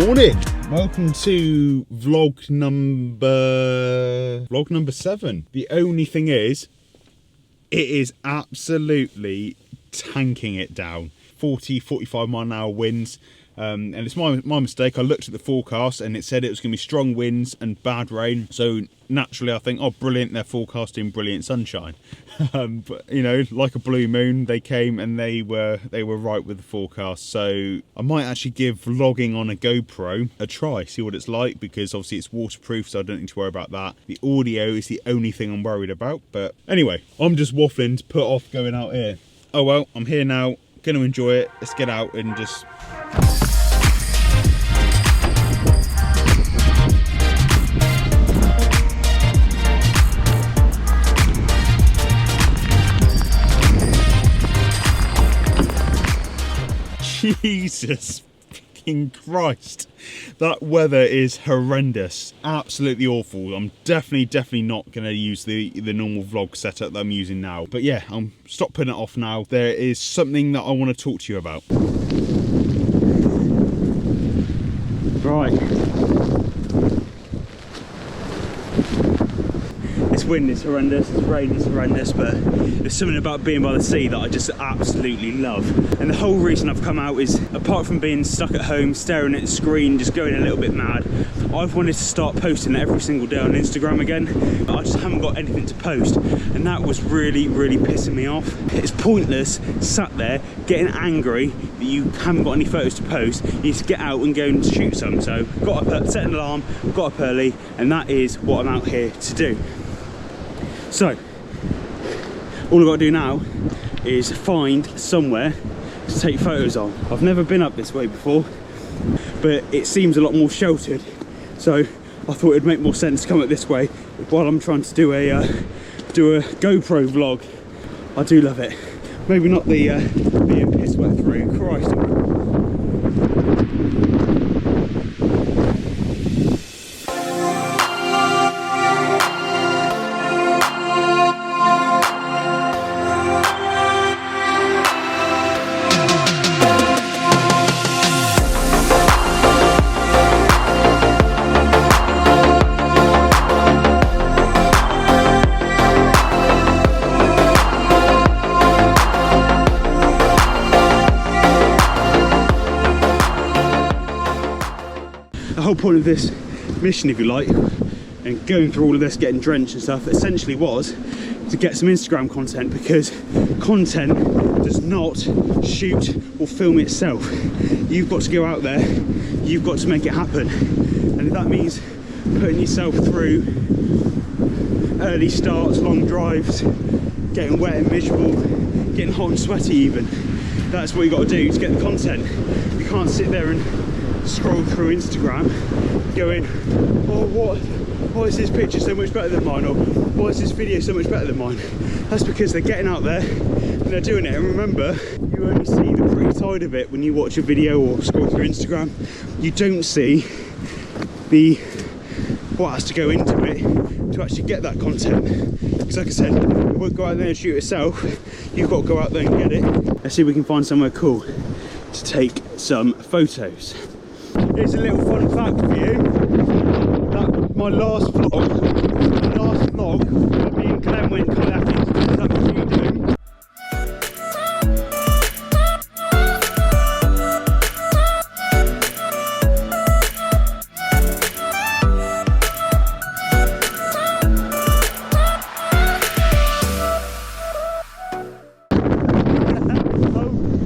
Morning! Welcome to vlog number 7. The only thing is, it is absolutely tanking it down. 40-45 mile an hour winds. And it's my mistake. I looked at the forecast and it said it was going to be strong winds and bad rain. So naturally I think, oh brilliant, they're forecasting brilliant sunshine. But you know, like a blue moon, they came and they were right with the forecast. So I might actually give vlogging on a GoPro a try, see what it's like, because obviously it's waterproof, so I don't need to worry about that. The audio is the only thing I'm worried about. But anyway, I'm just waffling to put off going out here. Oh well, I'm here now, gonna enjoy it. Let's get out and just... Jesus fucking Christ, that weather is horrendous, absolutely awful. I'm definitely not going to use the normal vlog setup that I'm using now. But yeah, I'm stop putting it off now. There is something that I want to talk to you about. Right. This wind is horrendous, this rain is horrendous, but there's something about being by the sea that I just absolutely love. And the whole reason I've come out is, apart from being stuck at home, staring at the screen, just going a little bit mad, I've wanted to start posting every single day on Instagram again. But I just haven't got anything to post, and that was really pissing me off. It's pointless sat there getting angry that you haven't got any photos to post. You need to get out and go and shoot some. So got up, set an alarm, got up early, and that is what I'm out here to do. So, all I've got to do now is find somewhere to take photos of. I've never been up this way before, but it seems a lot more sheltered. So I thought it'd make more sense to come up this way while I'm trying to do a GoPro vlog. I do love it. Maybe not the being piss wet through. Christ. The whole point of this mission, if you like, and going through all of this, getting drenched and stuff, essentially was to get some Instagram content, because content does not shoot or film itself. You've got to go out there, you've got to make it happen. And if that means putting yourself through early starts, long drives, getting wet and miserable, getting hot and sweaty even, that's what you got to do to get the content. You can't sit there and scroll through Instagram going, oh why is this picture so much better than mine, or why is this video so much better than mine? That's because they're getting out there and they're doing it. And remember, you only see the pretty side of it when you watch a video or scroll through Instagram. You don't see what has to go into it to actually get that content. Because like I said, it won't go out there and shoot itself. You've got to go out there and get it. Let's see if we can find somewhere cool to take some photos. Here's a little fun fact for you, that my last vlog, me and Glenn went kayaking. Is that what you do?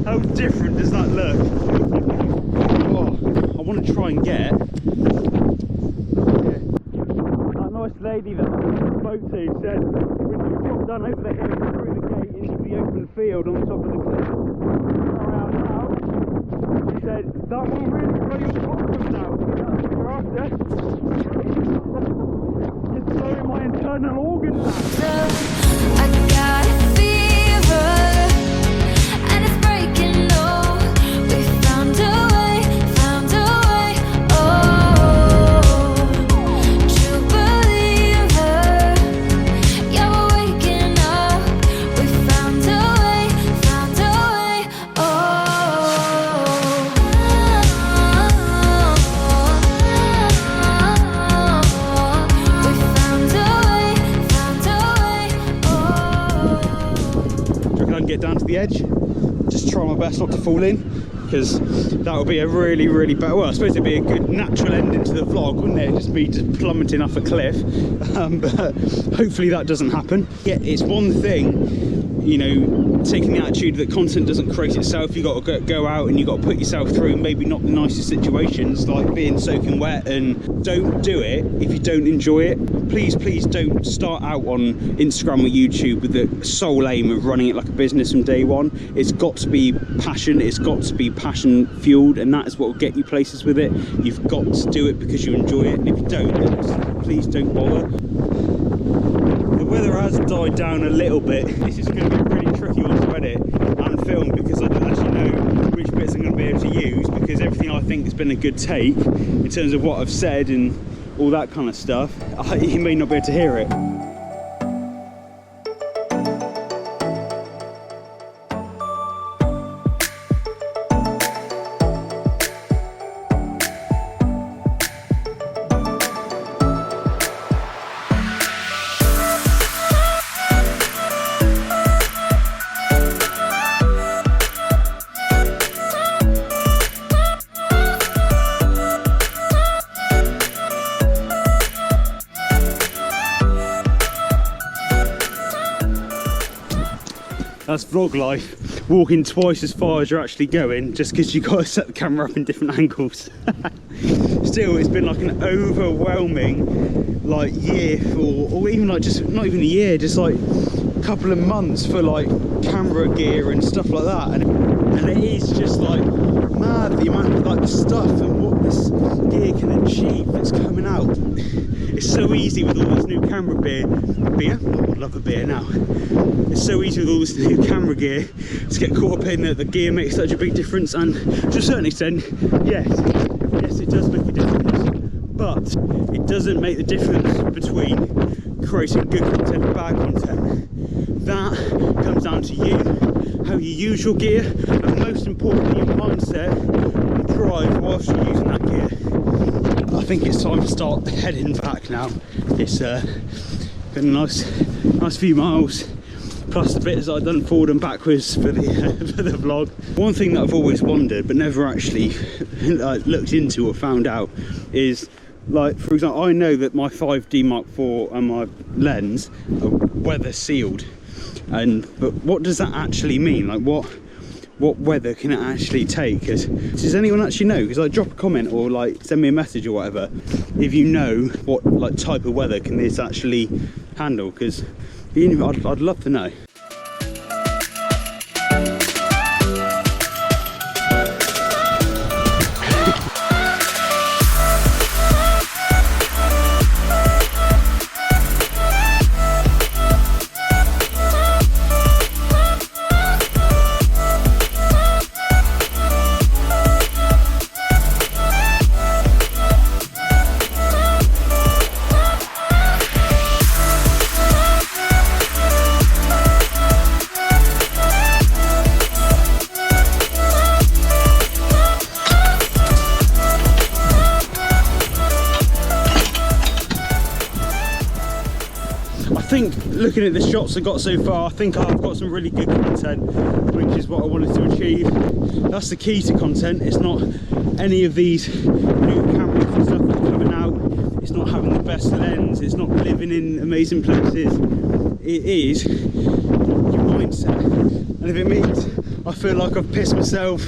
How different does that look? I want to try and get that nice lady that I spoke to said when you drop down over the hill through the gate into the open field on the top of the cliff around now, she said that will really blow your confidence now. That's what you're after. It's blowing my internal organs out. I got a fever and it's breaking low. We found a way. Oh, true believer. Yeah, we're waking up. We found a way. Oh. edge. Just try my best not to fall in, because that would be a really bad, well, I suppose it'd be a good natural ending to the vlog, wouldn't it? Just me just plummeting off a cliff. But hopefully that doesn't happen. Yeah, it's one thing, you know, taking the attitude that content doesn't create itself. You got to go out and you got to put yourself through maybe not the nicest situations, like being soaking wet, and don't do it if you don't enjoy it. Please don't start out on Instagram or YouTube with the sole aim of running it like a business from day one. It's got to be passion, it's got to be passion fueled, and that is what will get you places with it. You've got to do it because you enjoy it, and if you don't, then please don't bother. The weather has died down a little bit. This is going to be a pretty tricky one to edit and film, because I don't actually know which bits I'm going to be able to use, because everything I think has been a good take in terms of what I've said and all that kind of stuff, you may not be able to hear it. That's vlog life, walking twice as far as you're actually going, just because you've got to set the camera up in different angles. Still, it's been like an overwhelming like year for, or even like just not even a year, just like a couple of months for like camera gear and stuff like that. And it is just like mad the amount of like the stuff and what this gear can achieve that's coming out. It's so easy with all this new camera beer. Oh, I love a beer now. It's so easy with all this new camera gear to get caught up in that the gear makes such a big difference, and to a certain extent, yes it does make a difference, but it doesn't make the difference between creating good content and bad content. That comes down to you, how you use your gear, and most importantly your mindset and drive whilst you're using that gear. I think it's time to start heading back now. It's been a nice few miles, plus the bits I've done forward and backwards for the for the vlog. One thing that I've always wondered but never actually looked into or found out is, like, for example, I know that my 5D Mark IV and my lens are weather sealed, but what does that actually mean? Like, what weather can it actually take? Does anyone actually know? Because like, drop a comment or like send me a message or whatever if you know what like type of weather can this actually handle, because I'd love to know. I think looking at the shots I got so far, I think I've got some really good content, which is what I wanted to achieve. That's the key to content. It's not any of these new cameras and stuff that are coming out. It's not having the best lens. It's not living in amazing places. It is your mindset. And if it means I feel like I've pissed myself,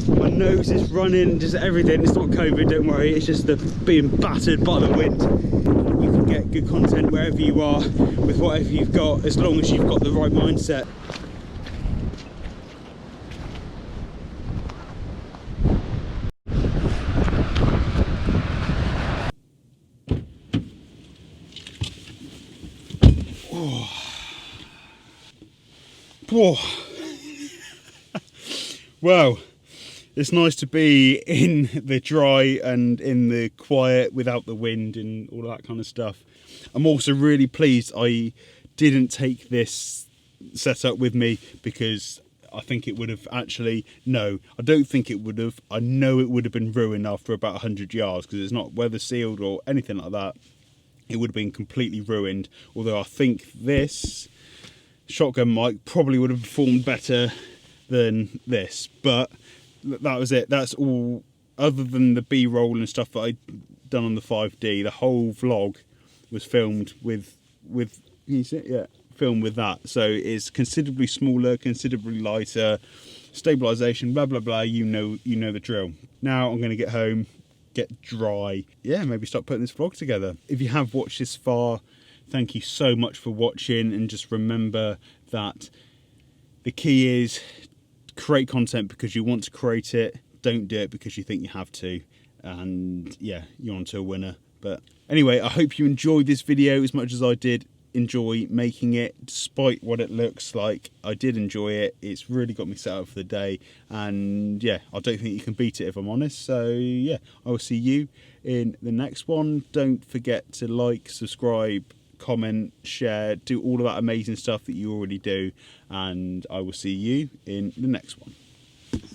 my nose is running, just everything. It's not COVID, don't worry. It's just the being battered by the wind. You can get good content wherever you are with whatever you've got, as long as you've got the right mindset. Oh. Whoa. Well, it's nice to be in the dry and in the quiet without the wind and all that kind of stuff. I'm also really pleased I didn't take this setup with me, because I think it would have actually, no, I don't think it would have. I know it would have been ruined after about 100 yards, because it's not weather sealed or anything like that. It would have been completely ruined. Although I think this shotgun mic probably would have performed better than this, but that was it. That's all, other than the B-roll and stuff that I'd done on the 5D. The whole vlog was filmed with can you see it? Yeah, filmed with that. So it's considerably smaller, considerably lighter, stabilization, blah blah blah, you know the drill. Now I'm going to get home, get dry, yeah, maybe start putting this vlog together. If you have watched this far, thank you so much for watching, and just remember that the key is create content because you want to create it, don't do it because you think you have to, and yeah, you're onto a winner. But anyway, I hope you enjoyed this video as much as I did enjoy making it. Despite what it looks like, I did enjoy it. It's really got me set up for the day, and yeah, I don't think you can beat it if I'm honest. So yeah, I will see you in the next one. Don't forget to like, subscribe, comment, share, do all of that amazing stuff that you already do, and I will see you in the next one.